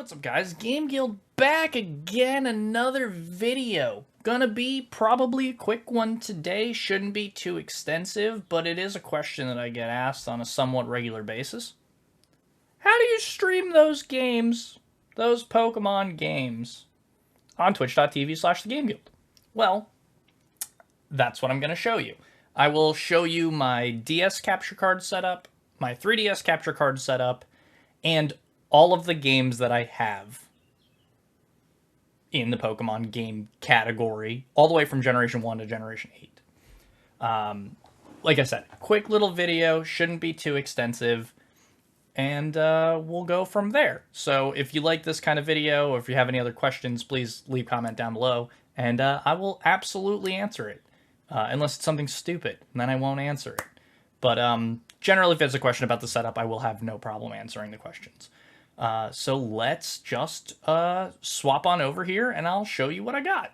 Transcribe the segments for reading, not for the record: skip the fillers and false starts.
What's up, guys? Game Guild back again, another video. Gonna be probably a quick one today, shouldn't be too extensive, but it is a question that I get asked on a somewhat regular basis. How do you stream those games, those Pokemon games, on twitch.tv/thegameguild? Well, that's what I'm gonna show you. I will show you my DS capture card setup, my 3DS capture card setup, and all of the games that I have in the Pokemon game category, all the way from Generation 1 to Generation 8. Like I said, quick little video, shouldn't be too extensive, and we'll go from there. So if you like this kind of video, or if you have any other questions, please leave a comment down below, and I will absolutely answer it. Unless it's something stupid, and then I won't answer it. But generally, if there's a question about the setup, I will have no problem answering the questions. So let's just swap on over here, and I'll show you what I got.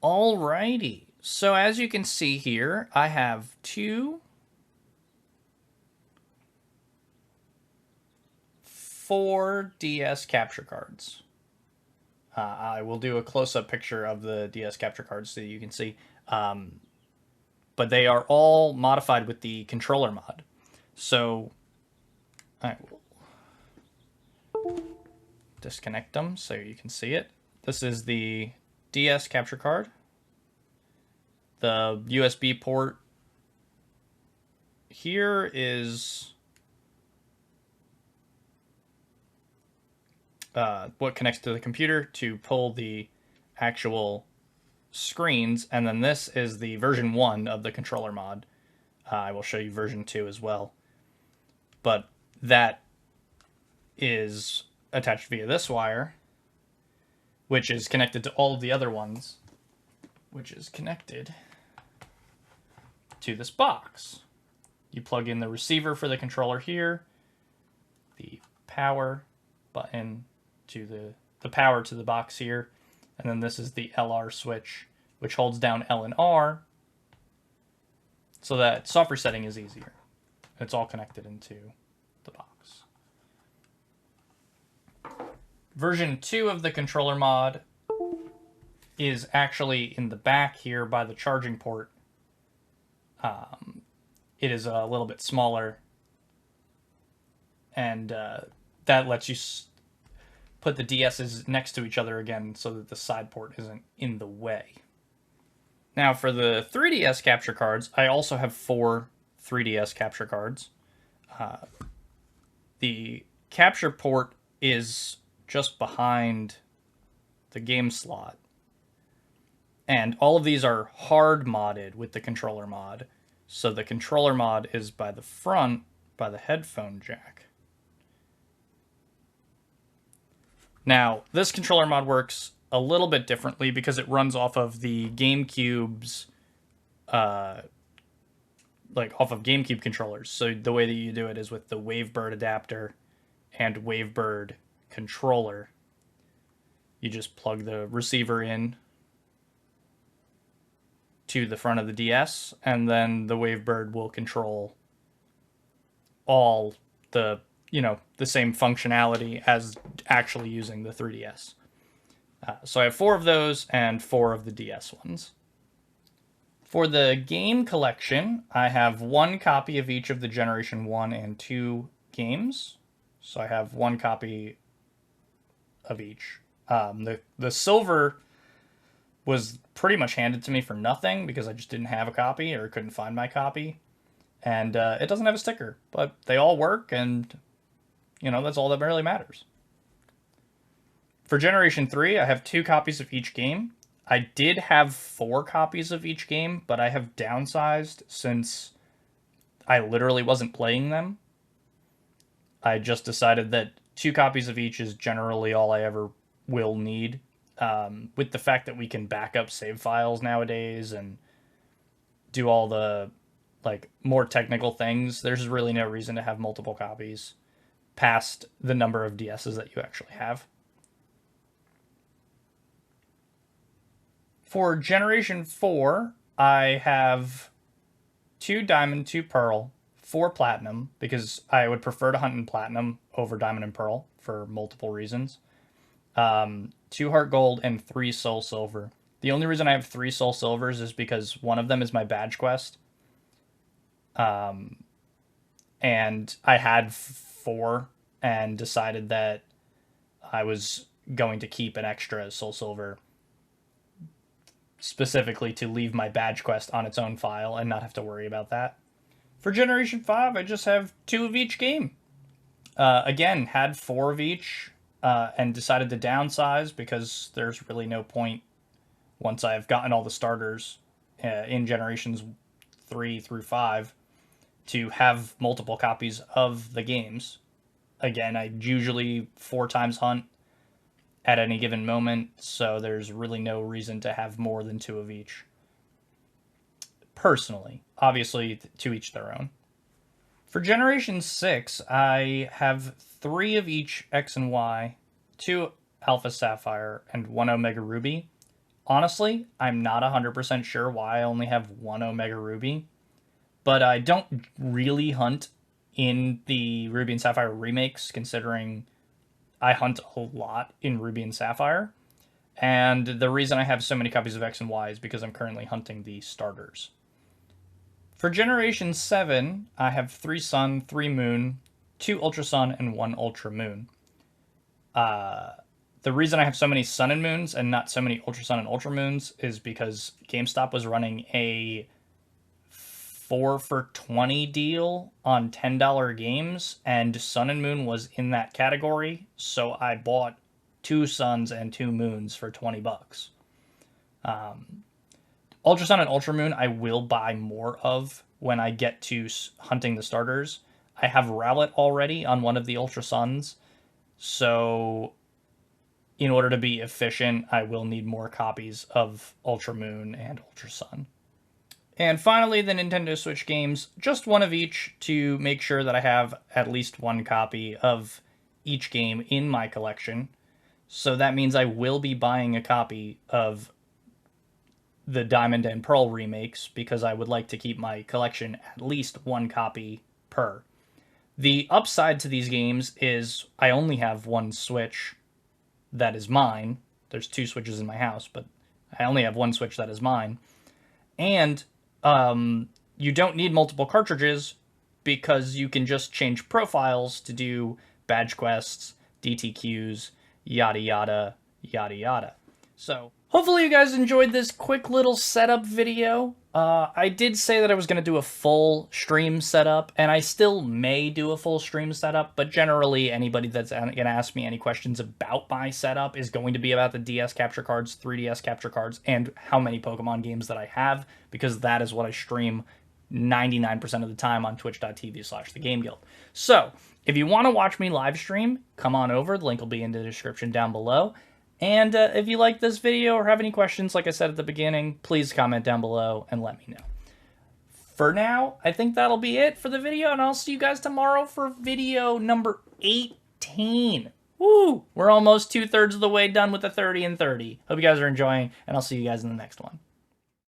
Alrighty. So as you can see here, I have four DS capture cards. I will do a close-up picture of the DS capture cards so you can see. But they are all modified with the controller mod. So I will disconnect them so you can see it. This is the DS capture card. The USB port here is what connects to the computer to pull the actual screens, and then this is the version 1 of the controller mod. I will show you version 2 as well, but that is attached via this wire, which is connected to all of the other ones, which is connected to this box. You plug in the receiver for the controller here, the power button to the power to the box here, and then this is the LR switch, which holds down L and R so that software setting is easier. It's all connected into the box. Version 2 of the controller mod is actually in the back here by the charging port. It is a little bit smaller, and that lets you put the DS's next to each other again so that the side port isn't in the way. Now for the 3DS capture cards, I also have 4 3DS capture cards. The capture port is just behind the game slot. And all of these are hard modded with the controller mod. So the controller mod is by the front, by the headphone jack. Now, this controller mod works a little bit differently because it runs off of the GameCube's, off of GameCube controllers. So the way that you do it is with the Wavebird adapter and Wavebird controller. You just plug the receiver in to the front of the DS, and then the Wavebird will control all the same functionality as actually using the 3DS. So I have 4 of those and 4 of the DS ones. For the game collection, I have 1 copy of each of the Generation 1 and 2 games. So I have 1 copy of each. The silver was pretty much handed to me for nothing because I just didn't have a copy or couldn't find my copy. And it doesn't have a sticker, but they all work, and that's all that really matters. For Generation 3, I have 2 copies of each game. I did have 4 copies of each game, but I have downsized since I literally wasn't playing them. I just decided that 2 copies of each is generally all I ever will need. With the fact that we can back up save files nowadays and do all the more technical things, there's really no reason to have multiple copies past the number of DSs that you actually have. For Generation 4, I have 2 Diamond, 2 Pearl, 4 Platinum, because I would prefer to hunt in Platinum over Diamond and Pearl for multiple reasons. 2 Heart Gold and 3 Soul Silver. The only reason I have 3 Soul Silvers is because one of them is my badge quest. And I had 4 and decided that I was going to keep an extra Soul Silver specifically to leave my badge quest on its own file and not have to worry about that. For Generation 5, I just have 2 of each game. Again, had 4 of each and decided to downsize because there's really no point once I've gotten all the starters in Generations 3 through 5 to have multiple copies of the games. Again, I usually 4 times hunt at any given moment, so there's really no reason to have more than 2 of each. Personally, obviously, to each their own. For Generation 6, I have 3 of each X and Y, 2 Alpha Sapphire, and 1 Omega Ruby. Honestly, I'm not 100% sure why I only have 1 Omega Ruby, but I don't really hunt in the Ruby and Sapphire remakes, considering I hunt a lot in Ruby and Sapphire. And the reason I have so many copies of X and Y is because I'm currently hunting the starters. For Generation 7, I have 3 Sun, 3 Moon, 2 Ultra Sun, and 1 Ultra Moon. The reason I have so many Sun and Moons and not so many Ultra Sun and Ultra Moons is because GameStop was running a 4 for $20 deal on $10 games, and Sun and Moon was in that category, so I bought 2 Suns and 2 Moons for $20. Ultra Sun and Ultra Moon I will buy more of when I get to hunting the starters. I have Rowlet already on one of the Ultra Suns, so in order to be efficient, I will need more copies of Ultra Moon and Ultra Sun. And finally, the Nintendo Switch games, just 1 of each to make sure that I have at least 1 copy of each game in my collection. So that means I will be buying a copy of the Diamond and Pearl remakes because I would like to keep my collection at least 1 copy per. The upside to these games is I only have 1 Switch that is mine. There's 2 Switches in my house, but I only have 1 Switch that is mine. And you don't need multiple cartridges because you can just change profiles to do badge quests, DTQs, yada yada, yada yada. So hopefully you guys enjoyed this quick little setup video. I did say that I was going to do a full stream setup, and I still may do a full stream setup, but generally anybody that's going to ask me any questions about my setup is going to be about the DS capture cards, 3DS capture cards, and how many Pokemon games that I have, because that is what I stream 99% of the time on twitch.tv/thegameguild. So if you want to watch me live stream, come on over. The link will be in the description down below. And if you like this video or have any questions, like I said at the beginning, please comment down below and let me know. For now, I think that'll be it for the video, and I'll see you guys tomorrow for video number 18. Woo! We're almost 2/3 of the way done with the 30 and 30. Hope you guys are enjoying, and I'll see you guys in the next one.